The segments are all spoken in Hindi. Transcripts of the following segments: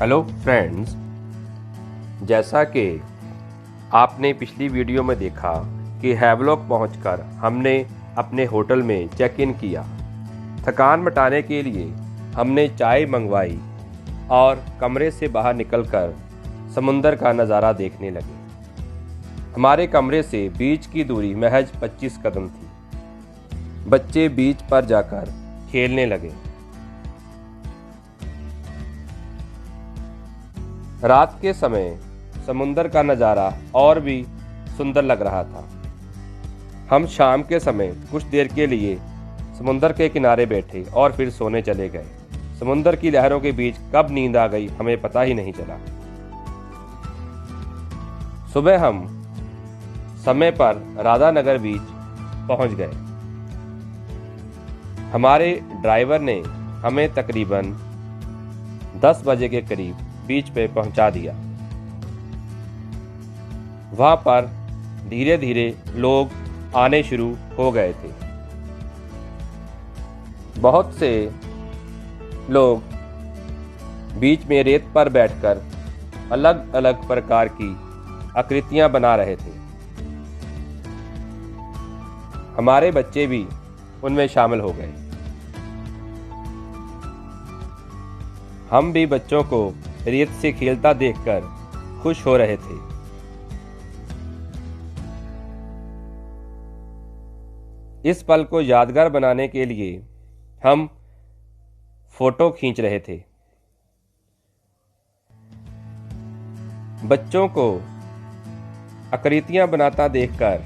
हेलो फ्रेंड्स, जैसा कि आपने पिछली वीडियो में देखा कि हैवलॉक पहुंचकर हमने अपने होटल में चेक इन किया। थकान मिटाने के लिए हमने चाय मंगवाई और कमरे से बाहर निकलकर समुंदर का नज़ारा देखने लगे। हमारे कमरे से बीच की दूरी महज 25 कदम थी। बच्चे बीच पर जाकर खेलने लगे। रात के समय समुंदर का नज़ारा और भी सुंदर लग रहा था। हम शाम के समय कुछ देर के लिए समुंदर के किनारे बैठे और फिर सोने चले गए। समुंदर की लहरों के बीच कब नींद आ गई हमें पता ही नहीं चला। सुबह हम समय पर राधानगर बीच पहुंच गए। हमारे ड्राइवर ने हमें तकरीबन 10 बजे के करीब बीच पे पहुंचा दिया। वहां पर धीरे धीरे लोग आने शुरू हो गए थे। बहुत से लोग बीच में रेत पर बैठकर अलग अलग प्रकार की आकृतियां बना रहे थे। हमारे बच्चे भी उनमें शामिल हो गए। हम भी बच्चों को रेत से खेलता देखकर खुश हो रहे थे। इस पल को यादगार बनाने के लिए हम फोटो खींच रहे थे। बच्चों को आकृतियां बनाता देखकर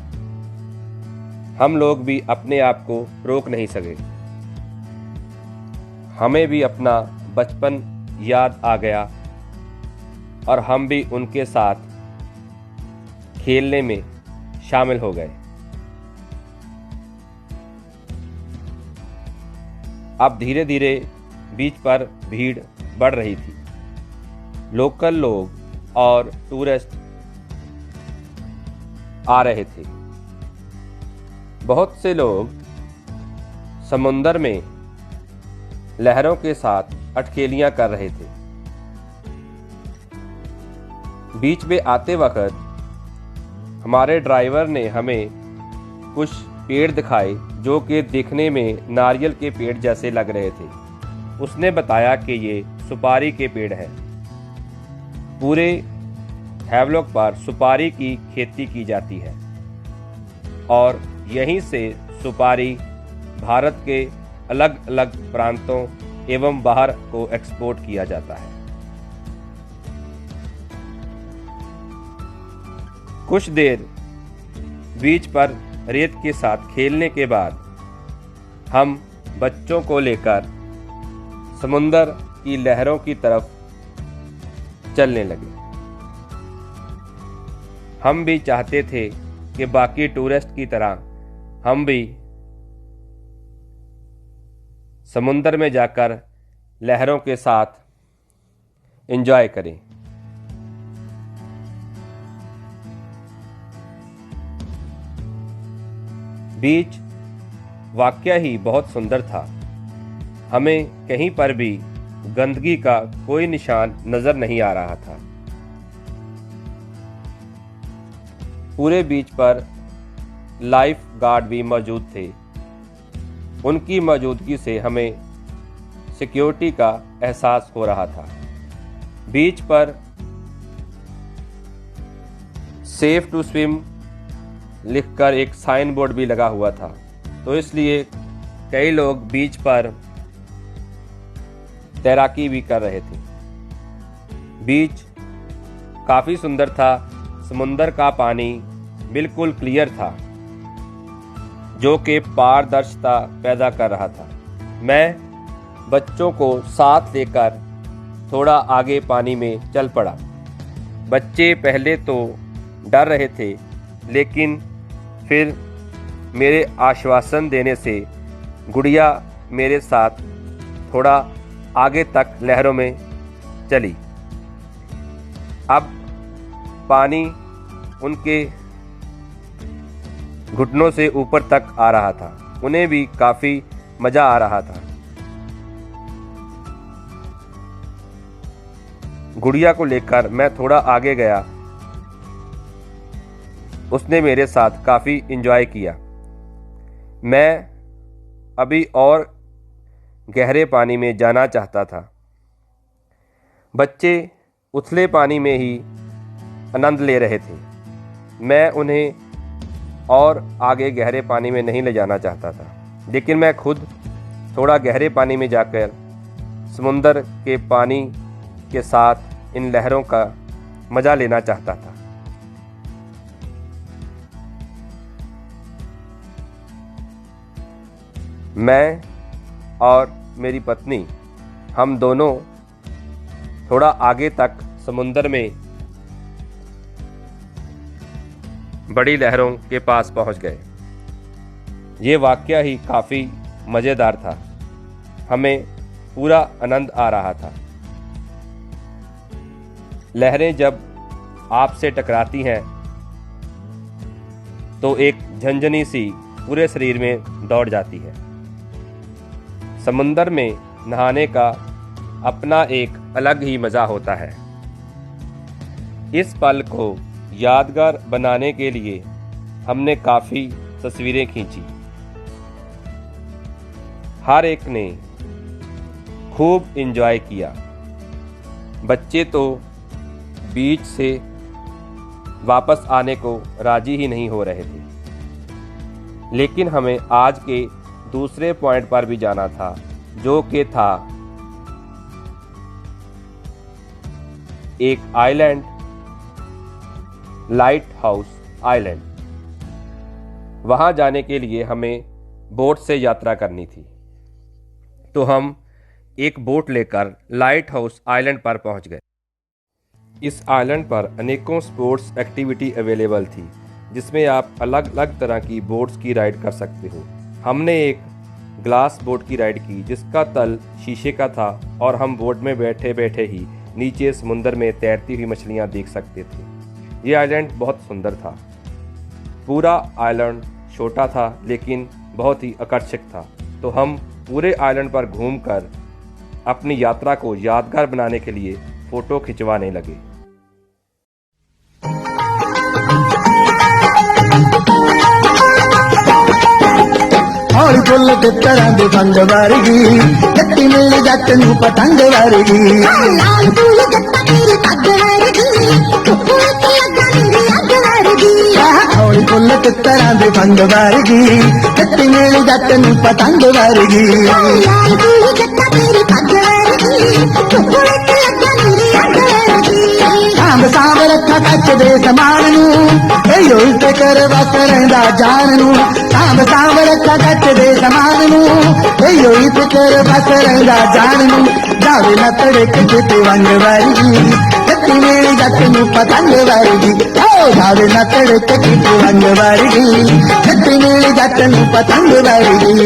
हम लोग भी अपने आप को रोक नहीं सके। हमें भी अपना बचपन याद आ गया और हम भी उनके साथ खेलने में शामिल हो गए। अब धीरे धीरे बीच पर भीड़ बढ़ रही थी। लोकल लोग और टूरिस्ट आ रहे थे। बहुत से लोग समुंदर में लहरों के साथ अटखेलियां कर रहे थे। बीच में आते वक्त हमारे ड्राइवर ने हमें कुछ पेड़ दिखाए जो कि दिखने में नारियल के पेड़ जैसे लग रहे थे। उसने बताया कि ये सुपारी के पेड़ हैं। पूरे हैवलॉक पर सुपारी की खेती की जाती है और यहीं से सुपारी भारत के अलग अलग प्रांतों एवं बाहर को एक्सपोर्ट किया जाता है। कुछ देर बीच पर रेत के साथ खेलने के बाद हम बच्चों को लेकर समुंदर की लहरों की तरफ चलने लगे। हम भी चाहते थे कि बाकी टूरिस्ट की तरह हम भी समुंदर में जाकर लहरों के साथ एंजॉय करें। बीच वाकया ही बहुत सुंदर था। हमें कहीं पर भी गंदगी का कोई निशान नजर नहीं आ रहा था। पूरे बीच पर लाइफ गार्ड भी मौजूद थे। उनकी मौजूदगी से हमें सिक्योरिटी का एहसास हो रहा था। बीच पर सेफ टू स्विम लिखकर एक साइन बोर्ड भी लगा हुआ था, तो इसलिए कई लोग बीच पर तैराकी भी कर रहे थे। बीच काफी सुंदर था। समुंदर का पानी बिल्कुल क्लियर था जो कि पारदर्शिता पैदा कर रहा था। मैं बच्चों को साथ लेकर थोड़ा आगे पानी में चल पड़ा। बच्चे पहले तो डर रहे थे, लेकिन फिर मेरे आश्वासन देने से गुड़िया मेरे साथ थोड़ा आगे तक लहरों में चली। अब पानी उनके घुटनों से ऊपर तक आ रहा था। उन्हें भी काफी मजा आ रहा था। गुड़िया को लेकर मैं थोड़ा आगे गया। उसने मेरे साथ काफी एंजॉय किया। मैं अभी और गहरे पानी में जाना चाहता था। बच्चे उथले पानी में ही आनंद ले रहे थे। मैं उन्हें और आगे गहरे पानी में नहीं ले जाना चाहता था, लेकिन मैं खुद थोड़ा गहरे पानी में जाकर समुंदर के पानी के साथ इन लहरों का मज़ा लेना चाहता था। मैं और मेरी पत्नी, हम दोनों थोड़ा आगे तक समुंदर में बड़ी लहरों के पास पहुंच गए। ये वाकया ही काफ़ी मज़ेदार था। हमें पूरा आनंद आ रहा था। लहरें जब आपसे टकराती हैं तो एक झंझनी सी पूरे शरीर में दौड़ जाती है। समुंदर में नहाने का अपना एक अलग ही मज़ा होता है। इस पल को यादगार बनाने के लिए हमने काफ़ी तस्वीरें खींची। हर एक ने खूब एंजॉय किया। बच्चे तो बीच से वापस आने को राजी ही नहीं हो रहे थे, लेकिन हमें आज के दूसरे पॉइंट पर भी जाना था, जो कि था एक आइलैंड, लाइट हाउस आइलैंड। वहां जाने के लिए हमें बोट से यात्रा करनी थी, तो हम एक बोट लेकर लाइट हाउस आइलैंड पर पहुंच गए। इस आइलैंड पर अनेकों स्पोर्ट्स एक्टिविटी अवेलेबल थी, जिसमें आप अलग अलग तरह की बोट्स की राइड कर सकते हो। हमने एक ग्लास बोट की राइड की, जिसका तल शीशे का था और हम बोट में बैठे बैठे ही नीचे समुंदर में तैरती हुई मछलियां देख सकते थे। ये आइलैंड बहुत सुंदर था। पूरा आइलैंड छोटा था, लेकिन बहुत ही आकर्षक था। तो हम पूरे आइलैंड पर घूमकर अपनी यात्रा को यादगार बनाने के लिए फोटो खिंचवाने लगे। हौली फुल ते तरह दे बंग वर्गी, जट्टी मिल जट नू पतंग वर्गी। लाल फूल जट्टा तेरी पग वर्गी, फूल ते लगा मेरी अग वर्गी। हौली फुल ते तरह दे बंग वर्गी, जट्टी मिल जट नू पतंग वर्गी। लाल फूल जट्टा तेरी पग वर्गी, फूल ते लगा मेरी अग वर्गी। सांब सांब रखा कच दे समान नू, एयो इसे कर बस रहिंदा जान नू। सांब सांब रखा कच दे समान नू, एयो इसे कर बस रहिंदा जान नू। जावे न तड़क किते वंग वर्गी, जट्टी मेरी जट नू पतंग वर्गी। ओ जावे न तड़क किते वंग वर्गी, जट्टी मेरी जट नू पतंग वर्गी।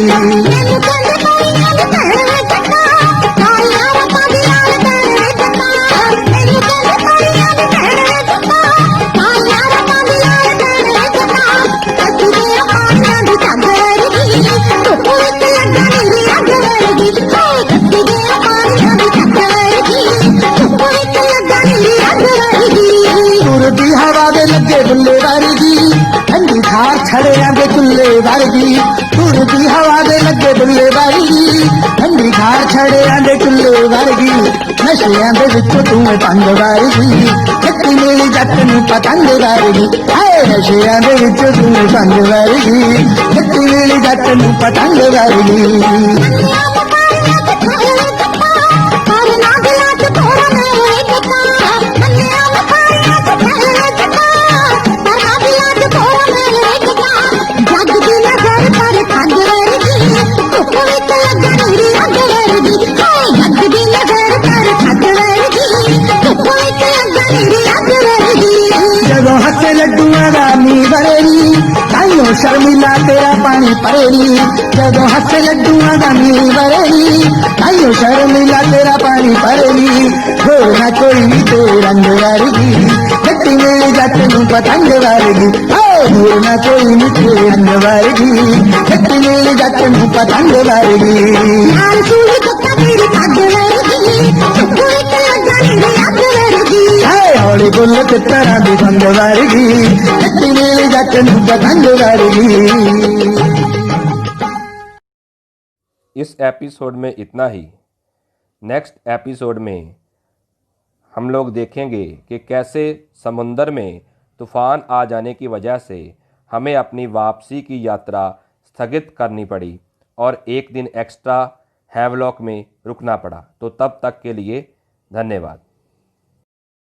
हवा दे लगे बुल्ले वर्गी, ठंडी धार छड़े आंदे चुल्ले वर्गी। तुरदी हवा दे लगे बुल्ले वर्गी, ठंडी धार छड़े आंदे चुल्ले वर्गी। नशियां दे विच तू पंग वर्गी, जट्टी मेरी जट नू पतंग वर्गी। हाय नशियां दे विच तू पंग वर्गी, जट्टी मेरी जट नू पतंग वर्गी। जग दी नजर पर खंड वर्गी, ताइयों शर्मिला तेरा पानी परेली जदों हंस लड्डूआं दा मील वरेली ताइयों शर्मिला तेरा पानी परेली होर ना कोई नी तेरे रंग वर्गी गट्टी मेरे जट नूं पतंग वर्गी होर ना कोई नी तेरे रंग वर्गी गट्टी मेरे जट नूं पतंग वर्गी लाल सूली कुत्ता तेरी पग वर्गी चुप्पू इक लगा नी अग वर्गी हौली बुल तितरां दी संग वर्गी गट्टी मेरे जट नूं पतंग वर्गी। इस एपिसोड में इतना ही। नेक्स्ट एपिसोड में हम लोग देखेंगे कि कैसे समुंदर में तूफ़ान आ जाने की वजह से हमें अपनी वापसी की यात्रा स्थगित करनी पड़ी और एक दिन एक्स्ट्रा हैवलॉक में रुकना पड़ा। तो तब तक के लिए धन्यवाद।